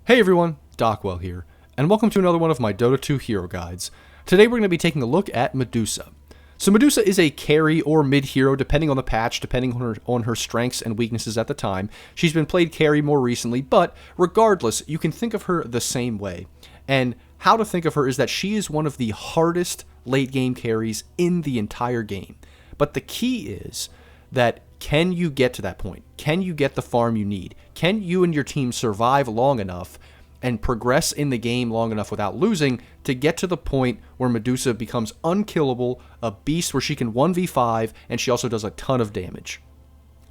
Hey everyone, Dockwell here, and welcome to another one of my Dota 2 hero guides. Today we're going to be taking a look at Medusa. So Medusa is a carry or mid-hero depending on the patch, depending on her strengths and weaknesses at the time. She's been played carry more recently, but regardless, you can think of her the same way. And how to think of her is that she is one of the hardest late-game carries in the entire game. But the key is that can you get to that point? Can you get the farm you need? Can you and your team survive long enough and progress in the game long enough without losing to get to the point where Medusa becomes unkillable, a beast where she can 1v5, and she also does a ton of damage.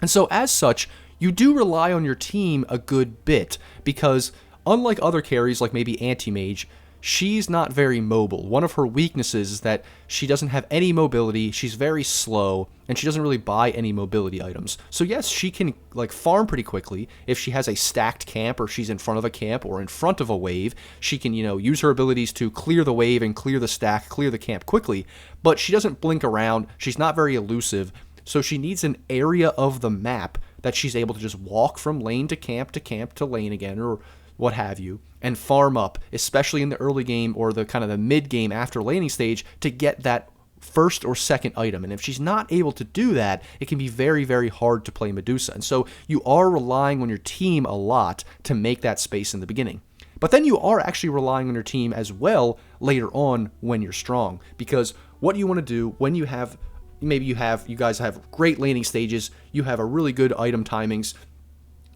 And so as such, you do rely on your team a good bit, because unlike other carries like maybe Anti-Mage, she's not very mobile. One of her weaknesses is that she doesn't have any mobility, she's very slow, and she doesn't really buy any mobility items. So yes, she can farm pretty quickly. If she has a stacked camp, or she's in front of a camp, or in front of a wave, she can, use her abilities to clear the wave and clear the stack, clear the camp quickly, but she doesn't blink around, she's not very elusive, so she needs an area of the map that she's able to just walk from lane to camp to lane again, or what have you, and farm up, especially in the early game or the kind of the mid game after laning stage, to get that first or second item. And if she's not able to do that, it can be very, very hard to play Medusa. And so you are relying on your team a lot to make that space in the beginning. But then you are actually relying on your team as well later on when you're strong, because what you want to do when you have, maybe you guys have great laning stages, you have a really good item timings,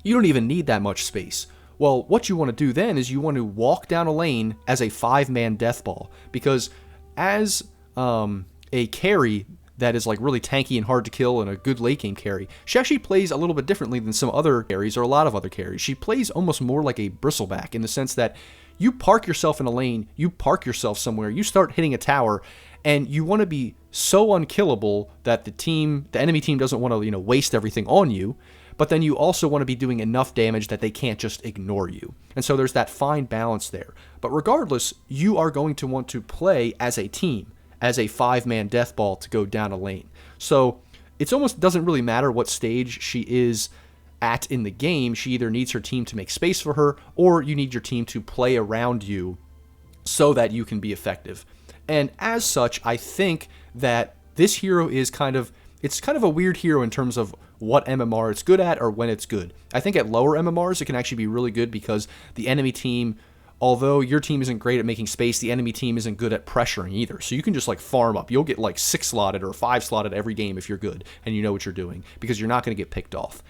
you don't even need that much space. Well, what you want to do then is you want to walk down a lane as a 5-man death ball, because as a carry that is really tanky and hard to kill and a good late game carry, she actually plays a little bit differently than some other carries or a lot of other carries. She plays almost more like a bristleback in the sense that you park yourself in a lane, you park yourself somewhere, you start hitting a tower, and you want to be so unkillable that the enemy team doesn't want to waste everything on you. But then you also want to be doing enough damage that they can't just ignore you. And so there's that fine balance there. But regardless, you are going to want to play as a team, as a 5-man death ball to go down a lane. So it almost doesn't really matter what stage she is at in the game. She either needs her team to make space for her, or you need your team to play around you so that you can be effective. And as such, I think that this hero is kind of a weird hero in terms of what MMR it's good at or when it's good. I think at lower MMRs it can actually be really good because the enemy team, although your team isn't great at making space, the enemy team isn't good at pressuring either. So you can just farm up. You'll get 6 slotted or 5 slotted every game if you're good and you know what you're doing, because you're not going to get picked off.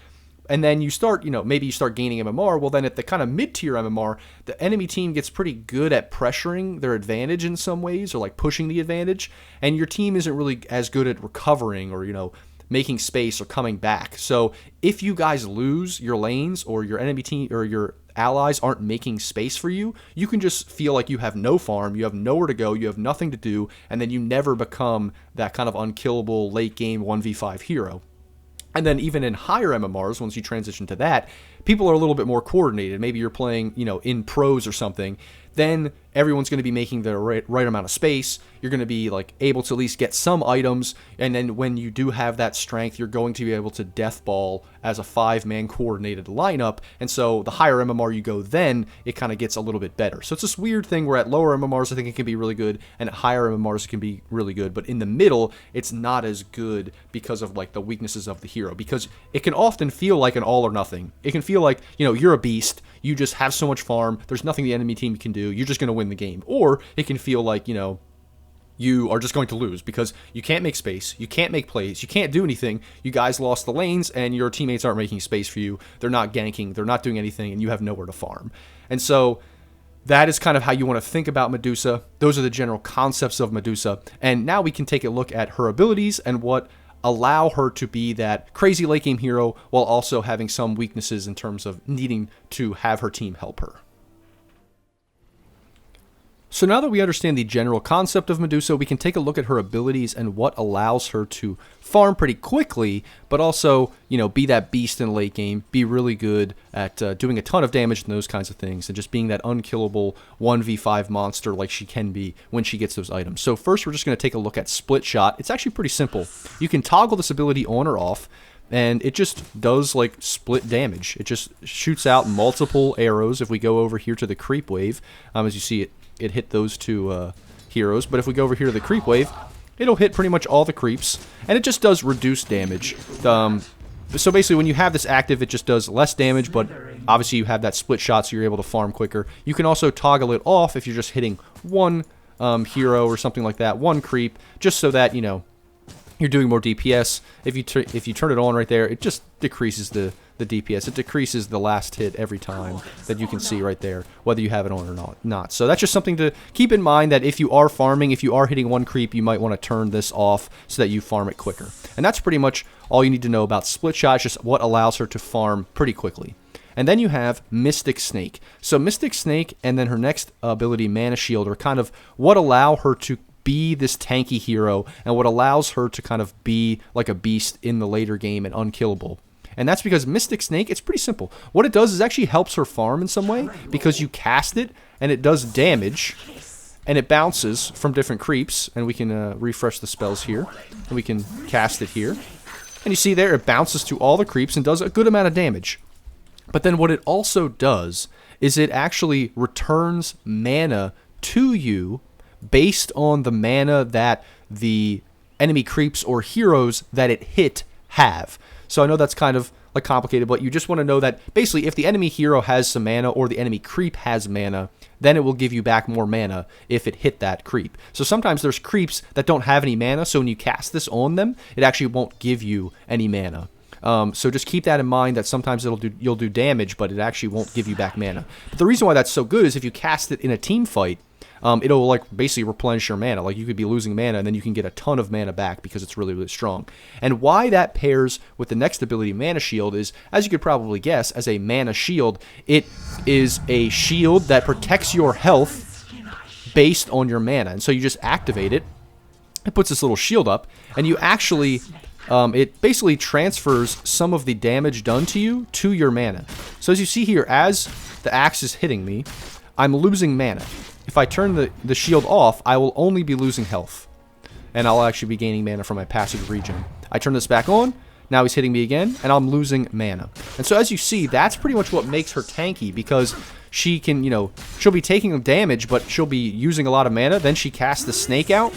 And then you start, maybe you start gaining MMR. Well, then at the kind of mid-tier MMR, the enemy team gets pretty good at pressuring their advantage in some ways, or pushing the advantage, and your team isn't really as good at recovering or, making space or coming back. So if you guys lose your lanes, or your enemy team or your allies aren't making space for you, you can just feel like you have no farm, you have nowhere to go, you have nothing to do, and then you never become that kind of unkillable late game 1v5 hero. And then even in higher MMRs, once you transition to that, people are a little bit more coordinated. Maybe you're playing, in pros or something. Then everyone's going to be making the right amount of space. You're going to be able to at least get some items. And then when you do have that strength, you're going to be able to death ball as a 5-man coordinated lineup. And so the higher MMR you go, then it kind of gets a little bit better. So it's this weird thing where at lower MMRs, I think it can be really good, and at higher MMRs, it can be really good. But in the middle, it's not as good because of the weaknesses of the hero, because it can often feel like an all or nothing. It can feel like, you're a beast, you just have so much farm, there's nothing the enemy team can do, you're just going to win the game. Or it can feel like, you are just going to lose because you can't make space, you can't make plays, you can't do anything, you guys lost the lanes, and your teammates aren't making space for you, they're not ganking, they're not doing anything, and you have nowhere to farm. And so that is kind of how you want to think about Medusa. Those are the general concepts of Medusa. And now we can take a look at her abilities and what allow her to be that crazy late game hero while also having some weaknesses in terms of needing to have her team help her. So now that we understand the general concept of Medusa, we can take a look at her abilities and what allows her to farm pretty quickly, but also, be that beast in late game, be really good at doing a ton of damage and those kinds of things, and just being that unkillable 1v5 monster like she can be when she gets those items. So first, we're just going to take a look at Split Shot. It's actually pretty simple. You can toggle this ability on or off. and it just does like split damage. It just shoots out multiple arrows. If we go over here to the creep wave, as you see, it hit those two heroes. But if we go over here to the creep wave, it'll hit pretty much all the creeps, and it just does reduced damage. So basically, when you have this active, it just does less damage, but obviously you have that split shot, so you're able to farm quicker. You can also toggle it off if you're just hitting one hero or something like that, one creep, just so that, you know, you're doing more DPS. If you turn it on right there, it just decreases the DPS. It decreases the last hit every time that you can see right there, whether you have it on or not. So that's just something to keep in mind, that if you are farming, if you are hitting one creep, you might want to turn this off so that you farm it quicker. And that's pretty much all you need to know about Split Shot. It's just what allows her to farm pretty quickly. And then you have Mystic Snake. So Mystic Snake and then her next ability, Mana Shield, are kind of what allow her to be this tanky hero, and what allows her to kind of be like a beast in the later game and unkillable. And that's because Mystic Snake, it's pretty simple. What it does is actually helps her farm in some way, because you cast it and it does damage and it bounces from different creeps. And we can refresh the spells here, and we can cast it here, and you see there it bounces to all the creeps and does a good amount of damage. But then what it also does is it actually returns mana to you based on the mana that the enemy creeps or heroes that it hit have. So I know that's kind of like complicated, but you just want to know that basically if the enemy hero has some mana or the enemy creep has mana, then it will give you back more mana if it hit that creep. So sometimes there's creeps that don't have any mana, so when you cast this on them, it actually won't give you any mana. So just keep that in mind, that sometimes you'll do damage, but it actually won't give you back mana. But the reason why that's so good is if you cast it in a team fight, it'll like basically replenish your mana. Like you could be losing mana and then you can get a ton of mana back because it's really, really strong. And why that pairs with the next ability, Mana Shield, is, as you could probably guess, as a Mana Shield, it is a shield that protects your health based on your mana. And so you just activate it, it puts this little shield up, and you actually, it basically transfers some of the damage done to you to your mana. So as you see here, as the axe is hitting me, I'm losing mana. If I turn the shield off, I will only be losing health, and I'll actually be gaining mana from my passive regen. I turn this back on, now he's hitting me again, and I'm losing mana. And so as you see, that's pretty much what makes her tanky, because she can, you know, she'll be taking damage, but she'll be using a lot of mana. Then she casts the snake out,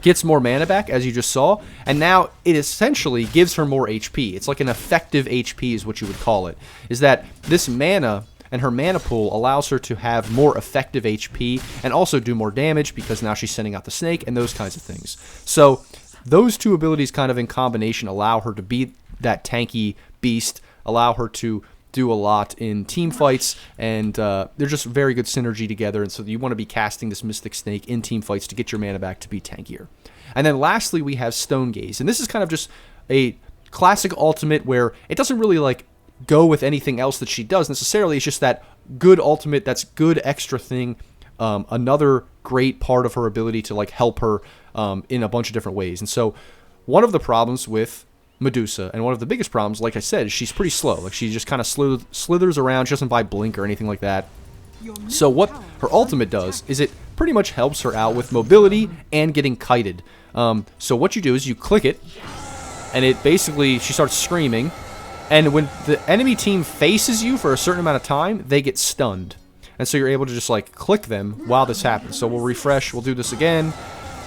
gets more mana back, as you just saw, and now it essentially gives her more HP. It's like an effective HP is what you would call it, is that this mana and her mana pool allows her to have more effective HP and also do more damage, because now she's sending out the snake and those kinds of things. So those two abilities kind of in combination allow her to be that tanky beast, allow her to do a lot in team fights, and they're just very good synergy together. And so you want to be casting this Mystic Snake in team fights to get your mana back to be tankier. And then lastly, we have Stone Gaze, and this is kind of just a classic ultimate where it doesn't really like go with anything else that she does necessarily. It's just that good ultimate, that's good extra thing, another great part of her ability to like help her in a bunch of different ways. And so one of the problems with Medusa, and one of the biggest problems, like I said, is she's pretty slow. Like she just kind of slithers around. She doesn't buy blink or anything like that. So what her ultimate does is it pretty much helps her out with mobility and getting kited. So what you do is you click it, and it basically, she starts screaming. And when the enemy team faces you for a certain amount of time, they get stunned. And so you're able to just like click them while this happens. So we'll refresh, we'll do this again.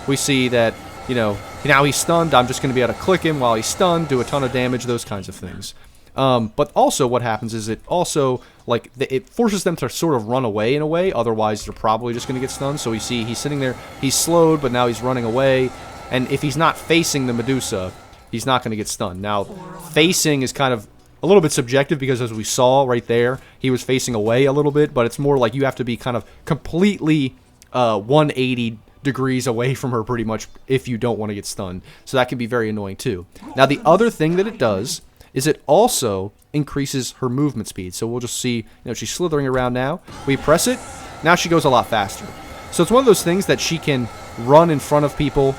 We see that, you know, now he's stunned. I'm just going to be able to click him while he's stunned, do a ton of damage, those kinds of things. But also what happens is it also, like, it forces them to sort of run away in a way. Otherwise, they're probably just going to get stunned. So we see he's sitting there, he's slowed, but now he's running away. And if he's not facing the Medusa, he's not going to get stunned. Now, facing is kind of a little bit subjective, because as we saw right there, he was facing away a little bit, but it's more like you have to be kind of completely 180 degrees away from her pretty much if you don't want to get stunned. So that can be very annoying too. Now, the other thing that it does is it also increases her movement speed. So we'll just see, you know, she's slithering around now. We press it, now she goes a lot faster. So it's one of those things that she can run in front of people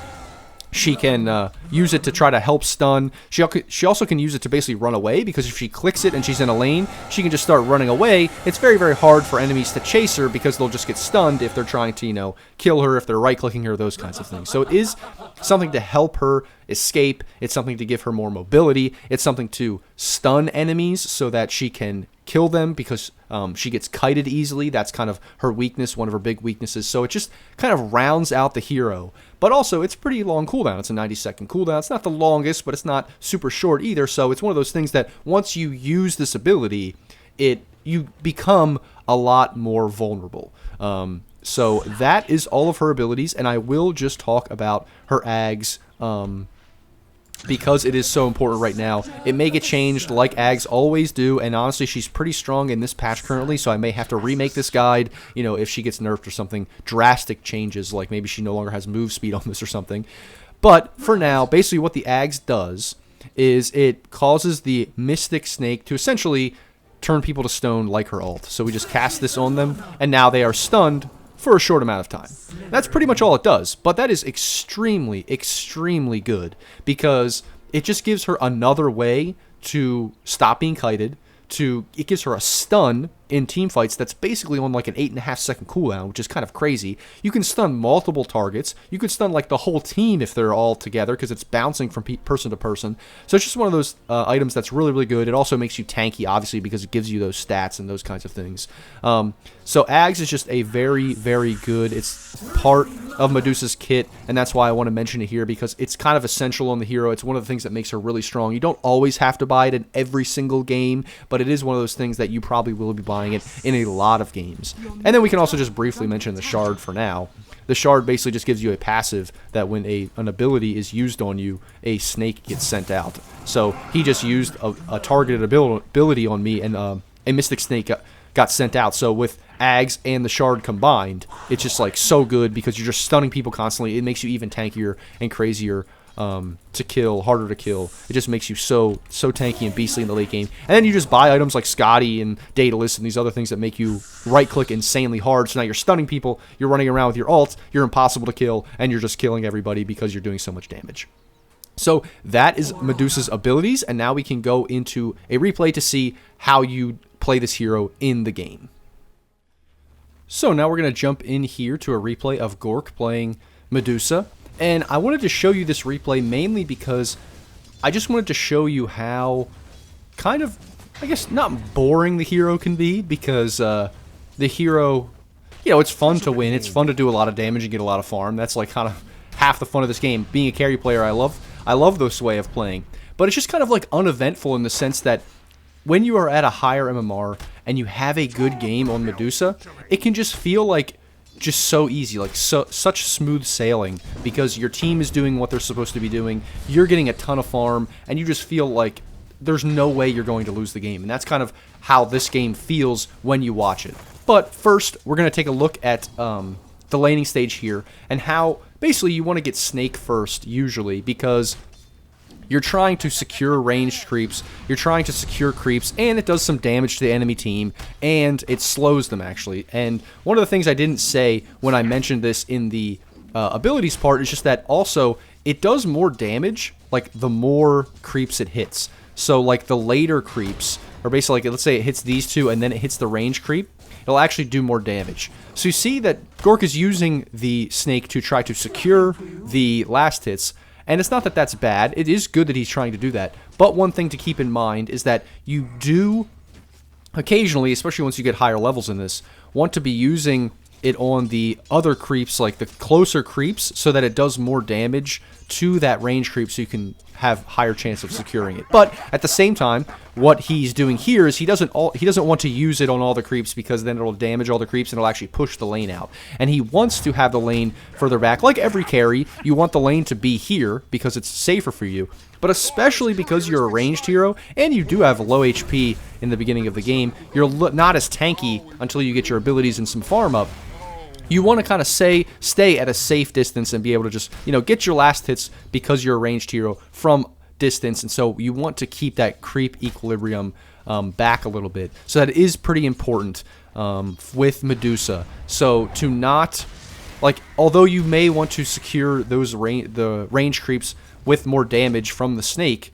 She can use it to try to help stun. She also can use it to basically run away, because if she clicks it and she's in a lane, she can just start running away. It's very, very hard for enemies to chase her because they'll just get stunned if they're trying to, you know, kill her, if they're right-clicking her, those kinds of things. So it is something to help her escape. It's something to give her more mobility. It's something to stun enemies so that she can kill them, because she gets kited easily. That's kind of her weakness, one of her big weaknesses. So it just kind of rounds out the hero. But also, it's pretty long cooldown. It's a 90-second cooldown. It's not the longest, but it's not super short either. So it's one of those things that once you use this ability, you become a lot more vulnerable. So that is all of her abilities, and I will just talk about her Ags because it is so important right now. It may get changed like Ags always do, and honestly, she's pretty strong in this patch currently, so I may have to remake this guide, you know, if she gets nerfed or something. Drastic changes, like maybe she no longer has move speed on this or something. But for now, basically what the Ags does is it causes the Mystic Snake to essentially turn people to stone like her ult. So we just cast this on them, and now they are stunned for a short amount of time. That's pretty much all it does, but that is extremely, extremely good, because it just gives her another way to stop being kited. It gives her a stun in team fights that's basically on like an 8.5-second cooldown, which is kind of crazy. You can stun multiple targets. You could stun like the whole team if they're all together, because it's bouncing from person to person. So it's just one of those items that's really, really good. It also makes you tanky, obviously, because it gives you those stats and those kinds of things. So Ags is just a very, very good, it's part of Medusa's kit, and that's why I want to mention it here, because it's kind of essential on the hero. It's one of the things that makes her really strong. You don't always have to buy it in every single game, but it is one of those things that you probably will be buying it in a lot of games. And then we can also just briefly mention the Shard for now. The Shard basically just gives you a passive that when an ability is used on you, a snake gets sent out. So he just used a targeted ability on me, and a Mystic Snake got sent out. So with Ags and the Shard combined, it's just like so good, because you're just stunning people constantly. It makes you even tankier and crazier to kill, harder to kill. It just makes you so tanky and beastly in the late game. And then you just buy items like Scotty and Daedalus and these other things that make you right-click insanely hard. So now you're stunning people, you're running around with your ult, you're impossible to kill, and you're just killing everybody because you're doing so much damage. So that is Medusa's abilities, and now we can go into a replay to see how you play this hero in the game. So now we're going to jump in here to a replay of Gorgc playing Medusa. And I wanted to show you this replay mainly because I just wanted to show you how kind of, I guess, not boring the hero can be, because the hero, you know, it's fun to win. It's fun to do a lot of damage and get a lot of farm. That's like kind of half the fun of this game. Being a carry player, I love this way of playing. But it's just kind of like uneventful in the sense that when you are at a higher MMR and you have a good game on Medusa, it can just feel like just so easy, like such smooth sailing, because your team is doing what they're supposed to be doing, you're getting a ton of farm, and you just feel like there's no way you're going to lose the game. And that's kind of how this game feels when you watch it. But first, we're going to take a look at the laning stage here, and how basically you want to get Snake first, usually, because you're trying to secure ranged creeps, you're trying to secure creeps, and it does some damage to the enemy team, and it slows them, actually. And one of the things I didn't say when I mentioned this in the abilities part is just that also it does more damage, like, the more creeps it hits. So, like, the later creeps, or basically, like, let's say it hits these two, and then it hits the range creep, it'll actually do more damage. So you see that Gorgc is using the Snake to try to secure the last hits, and it's not that that's bad. It is good that he's trying to do that. But one thing to keep in mind is that you do occasionally, especially once you get higher levels in this, want to be using it on the other creeps, like the closer creeps, so that it does more damage to that range creep, so you can have higher chance of securing it. But at the same time, what he's doing here is he doesn't want to use it on all the creeps, because then it'll damage all the creeps and it'll actually push the lane out. And he wants to have the lane further back. Like every carry, you want the lane to be here because it's safer for you. But especially because you're a ranged hero and you do have low HP in the beginning of the game, you're not as tanky until you get your abilities and some farm up. You want to kind of stay at a safe distance and be able to just, you know, get your last hits because you're a ranged hero from distance. And so you want to keep that creep equilibrium back a little bit. So that is pretty important with Medusa. So to not like, although you may want to secure those the range creeps with more damage from the snake,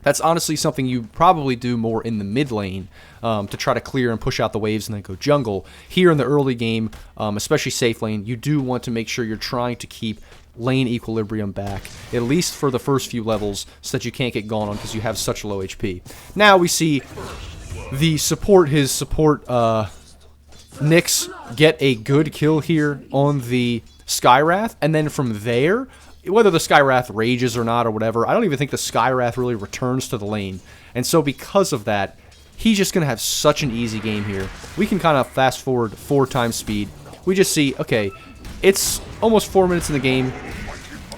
that's honestly something you probably do more in the mid lane to try to clear and push out the waves and then go jungle. Here in the early game, especially safe lane, you do want to make sure you're trying to keep lane equilibrium back, at least for the first few levels, so that you can't get gone on because you have such low HP. Now we see the support, his support, Nyx get a good kill here on the Skywrath, and then from there, whether the Skywrath rages or not or whatever, I don't even think the Skywrath really returns to the lane. And so because of that, he's just going to have such an easy game here. We can kind of fast forward 4 times speed. We just see, okay, it's almost 4 minutes in the game.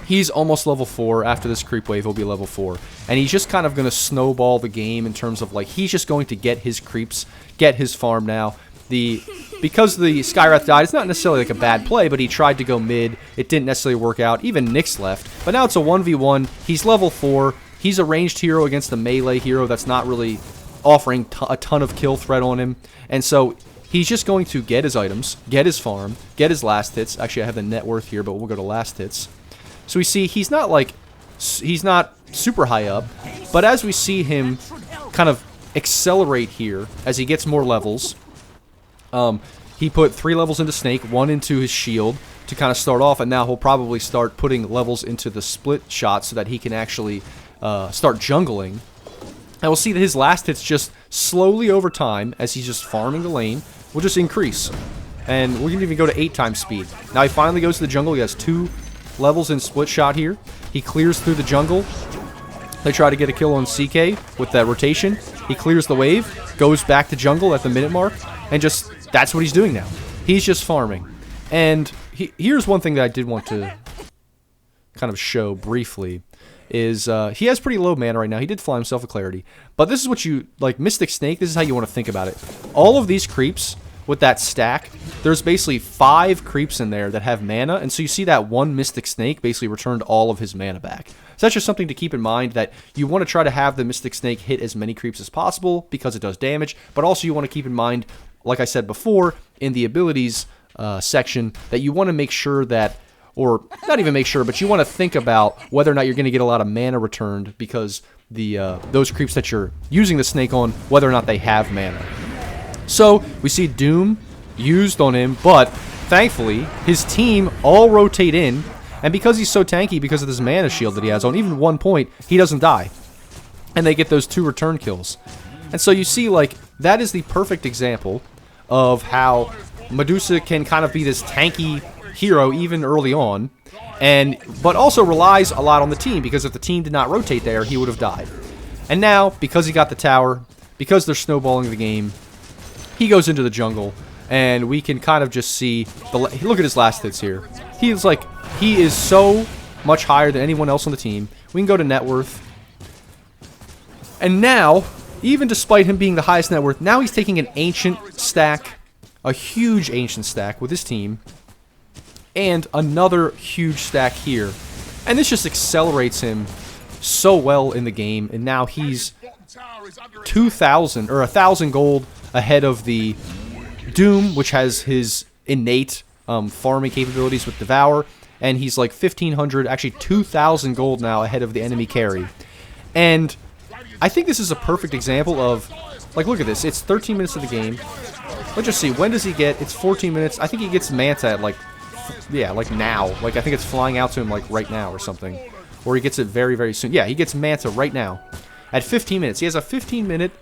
He's almost level 4. After this creep wave, he'll be level 4. And he's just kind of going to snowball the game in terms of, like, he's just going to get his creeps, get his farm now. Because the Skywrath died, it's not necessarily like a bad play, but he tried to go mid. It didn't necessarily work out. Even Nyx left. But now it's a 1v1. He's level 4. He's a ranged hero against a melee hero that's not really offering a ton of kill threat on him. And so he's just going to get his items, get his farm, get his last hits. Actually, I have the net worth here, but we'll go to last hits. So we see he's not super high up, but as we see him kind of accelerate here as he gets more levels, he put 3 levels into Snake, 1 into his shield to kind of start off, and now he'll probably start putting levels into the split shot so that he can actually start jungling. And we'll see that his last hits just slowly over time, as he's just farming the lane, will just increase. And we can even go to 8 times speed. Now he finally goes to the jungle. He has 2 levels in split shot here. He clears through the jungle. They try to get a kill on CK with that rotation. He clears the wave, goes back to jungle at the minute mark, and just, that's what he's doing now. He's just farming. And here's one thing that I did want to kind of show briefly, is he has pretty low mana right now. He did fly himself a clarity. But this is what you, like Mystic Snake, this is how you want to think about it. All of these creeps with that stack, there's basically 5 creeps in there that have mana, and so you see that one Mystic Snake basically returned all of his mana back. So that's just something to keep in mind, that you want to try to have the Mystic Snake hit as many creeps as possible because it does damage, but also you want to keep in mind, like I said before, in the abilities section, that you want to make sure that, or not even make sure, but you want to think about whether or not you're going to get a lot of mana returned because those creeps that you're using the snake on, whether or not they have mana. So we see Doom used on him, but thankfully his team all rotate in, and because he's so tanky because of this mana shield that he has on even 1 point, he doesn't die. And they get those 2 return kills. And so you see, like, that is the perfect example of how Medusa can kind of be this tanky hero even early on, but also relies a lot on the team, because if the team did not rotate there, he would have died. And now, because he got the tower, because they're snowballing the game, he goes into the jungle, and we can kind of just see, look at his last hits here. He is so much higher than anyone else on the team. We can go to net worth. And now, even despite him being the highest net worth, now he's taking an ancient stack, a huge ancient stack with his team, and another huge stack here. And this just accelerates him so well in the game, and now he's 2,000 or 1,000 gold ahead of the Doom, which has his innate farming capabilities with Devour, and he's like 1,500, actually 2,000 gold now ahead of the enemy carry. And I think this is a perfect example of, like, look at this. It's 13 minutes of the game. Let's just see. When does he get? It's 14 minutes. I think he gets Manta at, like, yeah, like now. Like, I think it's flying out to him, like, right now or something. Or he gets it very, very soon. Yeah, he gets Manta right now. At 15 minutes. He has a 15-minute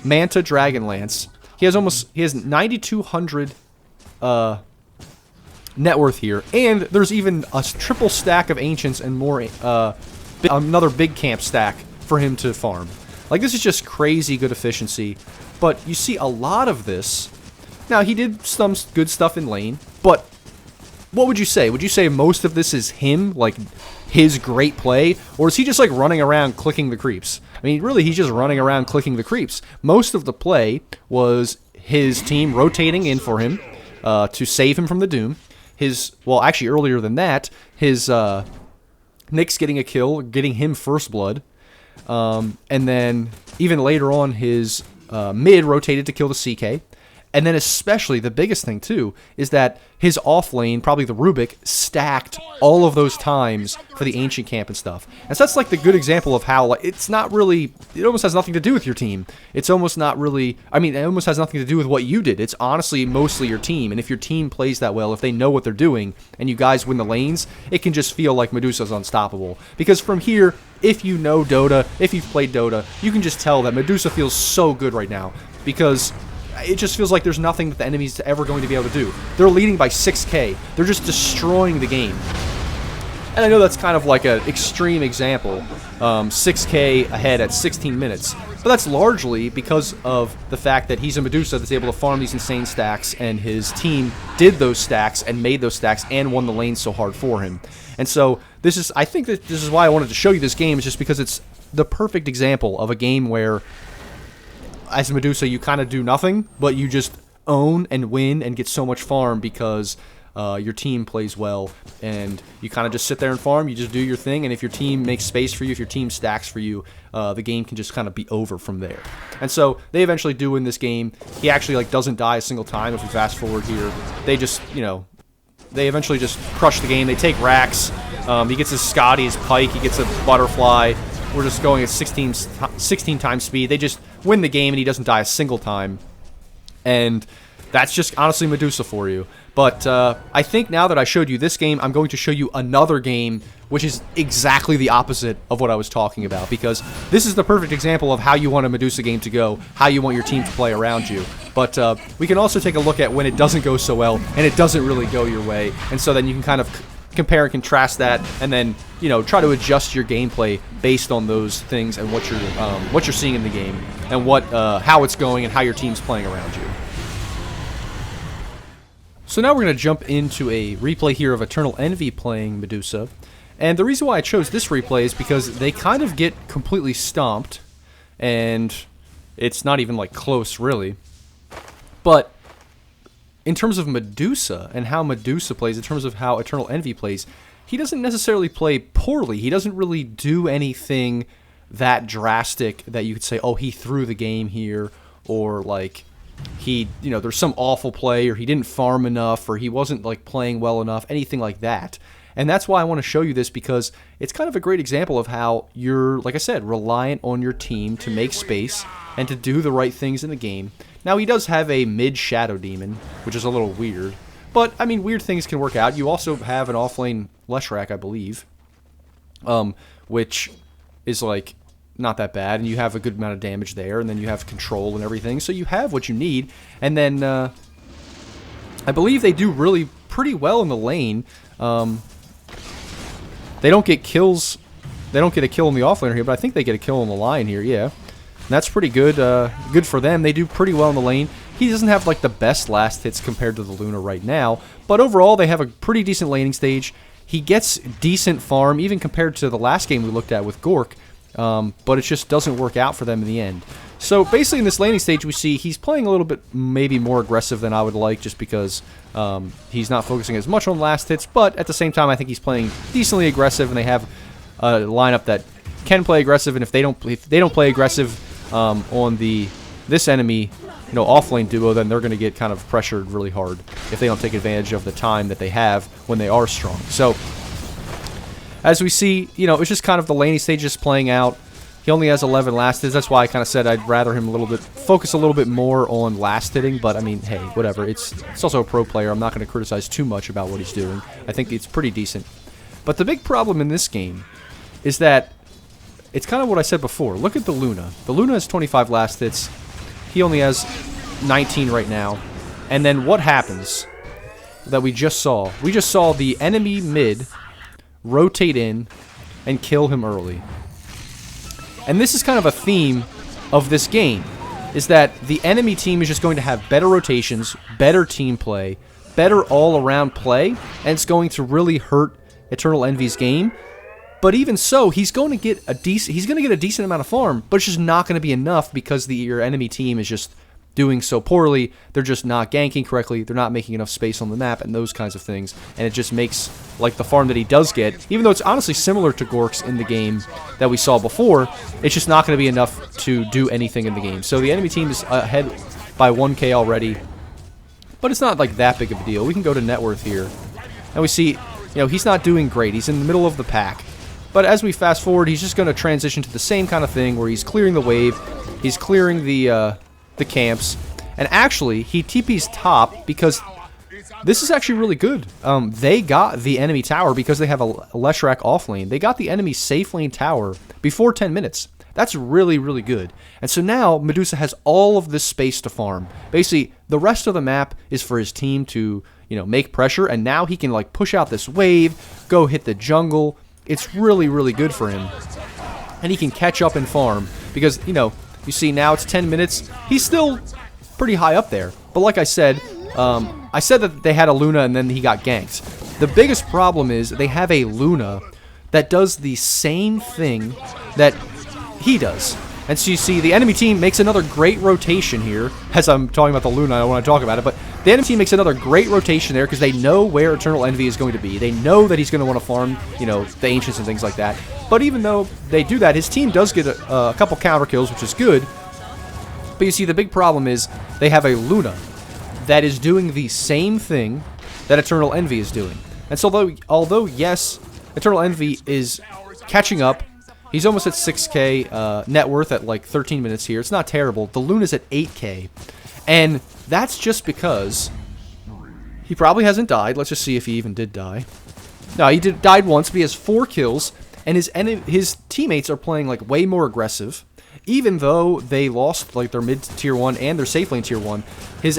Manta Dragonlance. He has 9,200 net worth here. And there's even a triple stack of Ancients and more, another big camp stack for him to farm. Like, this is just crazy good efficiency. But you see a lot of this. Now, he did some good stuff in lane, but what would you say? Would you say most of this is him, like, his great play? Or is he just, like, running around clicking the creeps? I mean, really, he's just running around clicking the creeps. Most of the play was his team rotating in for him to save him from the Doom. Well, actually, earlier than that, his Nyx getting a kill, getting him first blood. And then, even later on, his mid rotated to kill the CK. And then especially, the biggest thing too, is that his off lane, probably the Rubik, stacked all of those times for the Ancient Camp and stuff. And so that's like the good example of how, like, it's not really, it almost has nothing to do with your team. It's almost not really, I mean, it almost has nothing to do with what you did. It's honestly mostly your team. And if your team plays that well, if they know what they're doing, and you guys win the lanes, it can just feel like Medusa's unstoppable. Because from here, if you know Dota, if you've played Dota, you can just tell that Medusa feels so good right now. Because it just feels like there's nothing that the enemy's ever going to be able to do. They're leading by 6k. They're just destroying the game. And I know that's kind of like an extreme example, 6k ahead at 16 minutes. But that's largely because of the fact that he's a Medusa that's able to farm these insane stacks, and his team did those stacks and made those stacks and won the lane so hard for him. And so this is, I think that this is why I wanted to show you this game, is just because it's the perfect example of a game where, as Medusa, you kind of do nothing, but you just own and win and get so much farm because your team plays well, and you kind of just sit there and farm, you just do your thing, and if your team makes space for you, if your team stacks for you, the game can just kind of be over from there. And so they eventually do win this game. He actually, like, doesn't die a single time. If we fast forward here, they just, you know, they eventually just crush the game. They take racks. He gets his Scotty, his Pike, he gets a Butterfly. We're just going at 16 times speed. They just win the game, and he doesn't die a single time. And that's just honestly Medusa for you. But I think now that I showed you this game, I'm going to show you another game which is exactly the opposite of what I was talking about. Because this is the perfect example of how you want a Medusa game to go, how you want your team to play around you. But we can also take a look at when it doesn't go so well, and it doesn't really go your way. And so then you can kind of compare and contrast that, and then, you know, try to adjust your gameplay based on those things and what you're seeing in the game, and how it's going and how your team's playing around you. So now we're going to jump into a replay here of Eternal Envy playing Medusa. And the reason why I chose this replay is because they kind of get completely stomped, and it's not even like close really. But in terms of Medusa and how Medusa plays, in terms of how Eternal Envy plays, he doesn't necessarily play poorly. He doesn't really do anything that drastic that you could say, oh, he threw the game here, or like he, you know, there's some awful play, or he didn't farm enough, or he wasn't like playing well enough, anything like that. And that's why I want to show you this, because it's kind of a great example of how you're, like I said, reliant on your team to make space and to do the right things in the game. Now, he does have a mid-Shadow Demon, which is a little weird. But, I mean, weird things can work out. You also have an off-lane Leshrac, I believe, which is, like, not that bad. And you have a good amount of damage there, and then you have control and everything. So you have what you need. And then, I believe they do really pretty well in the lane. They don't get kills. They don't get a kill in the offlaner here, but I think they get a kill on the line here, yeah. And that's pretty good. Good for them. They do pretty well in the lane. He doesn't have like the best last hits compared to the Luna right now, but overall they have a pretty decent laning stage. He gets decent farm, even compared to the last game we looked at with Gorgc, but it just doesn't work out for them in the end. So basically in this laning stage we see he's playing a little bit maybe more aggressive than I would like, just because he's not focusing as much on last hits, but at the same time I think he's playing decently aggressive, and they have a lineup that can play aggressive, and if they don't play aggressive on this enemy, you know, offlane duo, then they're going to get kind of pressured really hard if they don't take advantage of the time that they have when they are strong. So as we see, you know, it's just kind of the laning stage just playing out. He only has 11 last hits. That's why I kind of said I'd rather him focus a little bit more on last hitting. But I mean, hey, whatever. It's also a pro player. I'm not going to criticize too much about what he's doing. I think it's pretty decent. But the big problem in this game is that it's kind of what I said before. Look at the Luna. The Luna has 25 last hits. He only has 19 right now. And then what happens that we just saw? We just saw the enemy mid rotate in and kill him early. And this is kind of a theme of this game, is that the enemy team is just going to have better rotations, better team play, better all-around play, and it's going to really hurt Eternal Envy's game. But even so, he's going to get a decent amount of farm, but it's just not going to be enough because your enemy team is just doing so poorly. They're just not ganking correctly. They're not making enough space on the map and those kinds of things. And it just makes, like, the farm that he does get, even though it's honestly similar to Gorgc's in the game that we saw before, it's just not going to be enough to do anything in the game. So the enemy team is ahead by 1k already. but it's not like that big of a deal. We can go to net worth here, and we see, he's not doing great. He's in the middle of the pack. But as we fast forward, he's just going to transition to the same kind of thing where he's clearing the wave, he's clearing the camps, and actually, he TP's top because this is actually really good. They got the enemy tower because they have a Leshrac off lane. They got the enemy safe lane tower before 10 minutes. That's really, really good. And so now, Medusa has all of this space to farm. Basically, the rest of the map is for his team to, make pressure, and now he can, like, push out this wave, go hit the jungle. It's really, really good for him. And he can catch up and farm because, you see now it's 10 minutes. He's still pretty high up there. But like I said that they had a Luna and then he got ganked. The biggest problem is they have a Luna that does the same thing that he does. And so you see the enemy team makes another great rotation here. As I'm talking about the Luna, I don't want to talk about it, but the enemy team makes another great rotation there because they know where Eternal Envy is going to be. They know that he's going to want to farm, the Ancients and things like that. But even though they do that, his team does get a couple counter kills, which is good. But you see, the big problem is they have a Luna that is doing the same thing that Eternal Envy is doing. And so although yes, Eternal Envy is catching up, he's almost at 6k net worth at like 13 minutes here. It's not terrible. The Luna's at 8k. And that's just because he probably hasn't died. Let's just see if he even did die. No, he died once, but he has 4 kills. And his teammates are playing like way more aggressive. Even though they lost like their mid tier 1 and their safe lane tier 1, his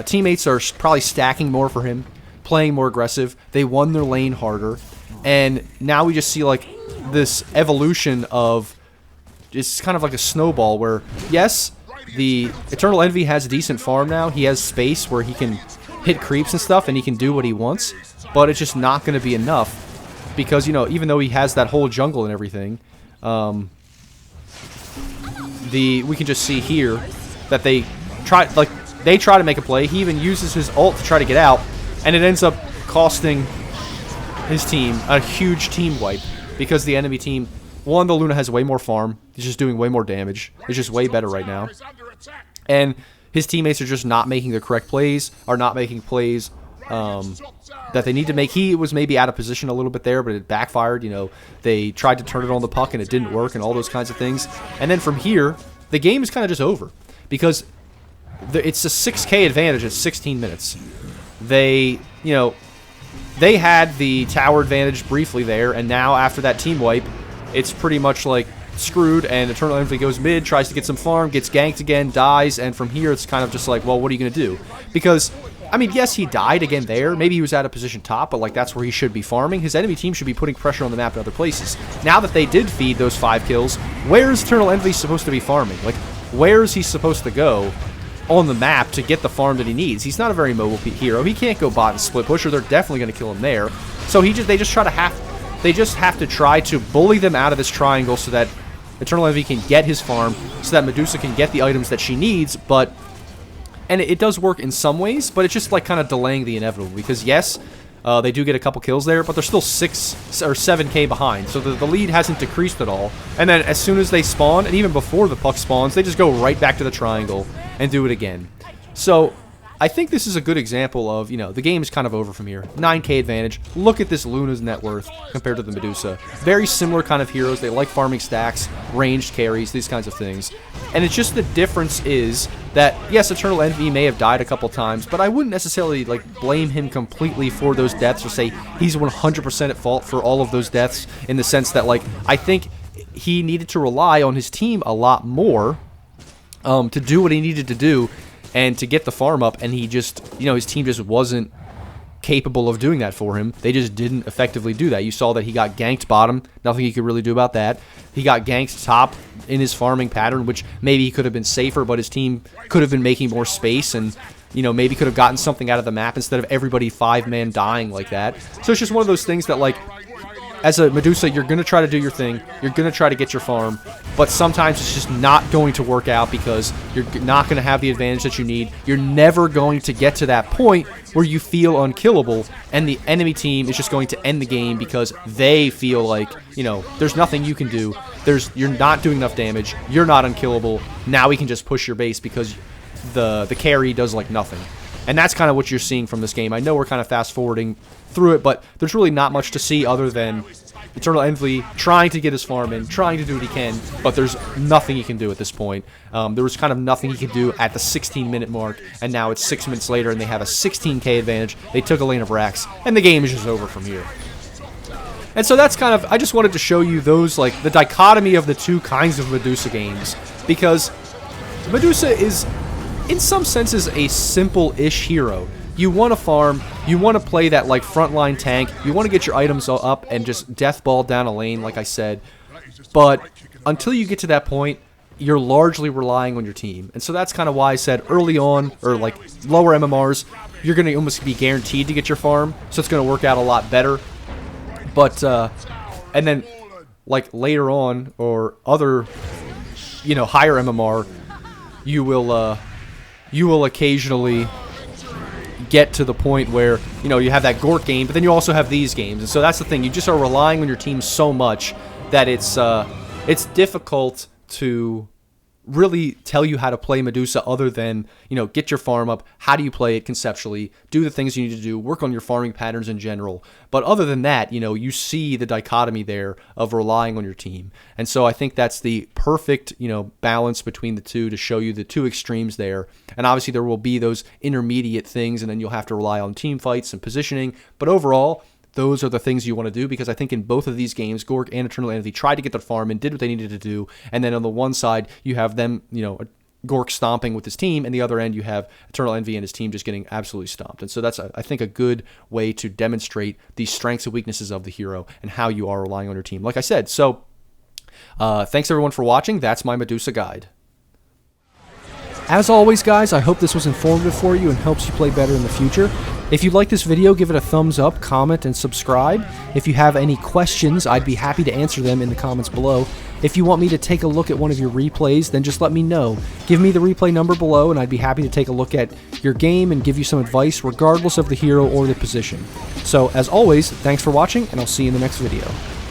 teammates are probably stacking more for him, playing more aggressive. They won their lane harder. And now we just see like this evolution of, it's kind of like a snowball where, yes, the Eternal Envy has a decent farm now. He has space where he can hit creeps and stuff and he can do what he wants, but it's just not going to be enough because, even though he has that whole jungle and everything, we can just see here that they try to make a play. He even uses his ult to try to get out, and it ends up costing his team a huge team wipe because the enemy team, one, the Luna has way more farm. He's just doing way more damage. It's just way better right now. And his teammates are just not making the correct plays, are not making plays that they need to make. He was maybe out of position a little bit there, but it backfired. They tried to turn it on the puck and it didn't work and all those kinds of things. And then from here, the game is kind of just over because it's a 6k advantage at 16 minutes. They had the tower advantage briefly there, and now after that team wipe, it's pretty much like screwed, and Eternal Envy goes mid, tries to get some farm, gets ganked again, dies, and from here it's kind of just like, well, what are you going to do? Because, I mean, yes, he died again there. Maybe he was out of position top, but like that's where he should be farming. His enemy team should be putting pressure on the map in other places. Now that they did feed those 5 kills, where is Eternal Envy supposed to be farming? Like, where is he supposed to go on the map to get the farm that he needs? He's not a very mobile hero. He can't go bot and split push, or they're definitely going to kill him there. So they just have to try to bully them out of this triangle so that Eternal Envy can get his farm, so that Medusa can get the items that she needs, and it does work in some ways, but it's just like kind of delaying the inevitable, because yes, they do get a couple kills there, but they're still 6 or 7k behind, so the lead hasn't decreased at all. And then as soon as they spawn, and even before the puck spawns, they just go right back to the triangle and do it again. So I think this is a good example of, the game is kind of over from here. 9k advantage. Look at this Luna's net worth compared to the Medusa. Very similar kind of heroes. They like farming stacks, ranged carries, these kinds of things. And it's just the difference is that, yes, Eternal Envy may have died a couple times, but I wouldn't necessarily blame him completely for those deaths or say he's 100% at fault for all of those deaths, in the sense that, I think he needed to rely on his team a lot more to do what he needed to do and to get the farm up, and he just, his team just wasn't capable of doing that for him. They just didn't effectively do that. You saw that he got ganked bottom, nothing he could really do about that. He got ganked top in his farming pattern, which maybe he could have been safer, but his team could have been making more space and, maybe could have gotten something out of the map instead of everybody 5-man dying like that. So it's just one of those things that, as a Medusa, you're going to try to do your thing. You're going to try to get your farm. But sometimes it's just not going to work out because you're not going to have the advantage that you need. You're never going to get to that point where you feel unkillable. And the enemy team is just going to end the game because they feel like, there's nothing you can do. You're not doing enough damage. You're not unkillable. Now we can just push your base because the carry does, nothing. And that's kind of what you're seeing from this game. I know we're kind of fast-forwarding through it, but there's really not much to see other than Eternal Envy trying to get his farm in, trying to do what he can, but there's nothing he can do at this point. There was kind of nothing he could do at the 16-minute mark, and now it's 6 minutes later, and they have a 16k advantage. They took a lane of Rax, and the game is just over from here. And so that's kind of, I just wanted to show you those, like, the dichotomy of the two kinds of Medusa games, because Medusa is, in some senses, a simple-ish hero. You want to farm, you want to play that, like, frontline tank, you want to get your items up and just death ball down a lane, like I said, but until you get to that point, you're largely relying on your team. And so that's kind of why I said early on, or, like, lower MMRs, you're going to almost be guaranteed to get your farm, so it's going to work out a lot better. But, and then, like, later on, or other, you know, higher MMR, you will occasionally get to the point where, you know, you have that Gorgc game, but then you also have these games. And so that's the thing. You just are relying on your team so much that it's difficult to really tell you how to play Medusa other than, you know, get your farm up, how do you play it conceptually, do the things you need to do, work on your farming patterns in general. But other than that, you know, you see the dichotomy there of relying on your team. And so I think that's the perfect, you know, balance between the two to show you the two extremes there. And obviously there will be those intermediate things, and then you'll have to rely on team fights and positioning. But overall, those are the things you want to do, because I think in both of these games, Gorgc and Eternal Envy tried to get their farm and did what they needed to do. And then on the one side, you have them, you know, Gorgc stomping with his team, and the other end, you have Eternal Envy and his team just getting absolutely stomped. And so that's, I think, a good way to demonstrate the strengths and weaknesses of the hero and how you are relying on your team. Like I said, so thanks everyone for watching. That's my Medusa guide. As always, guys, I hope this was informative for you and helps you play better in the future. If you like this video, give it a thumbs up, comment, and subscribe. If you have any questions, I'd be happy to answer them in the comments below. If you want me to take a look at one of your replays, then just let me know. Give me the replay number below, and I'd be happy to take a look at your game and give you some advice, regardless of the hero or the position. So, as always, thanks for watching, and I'll see you in the next video.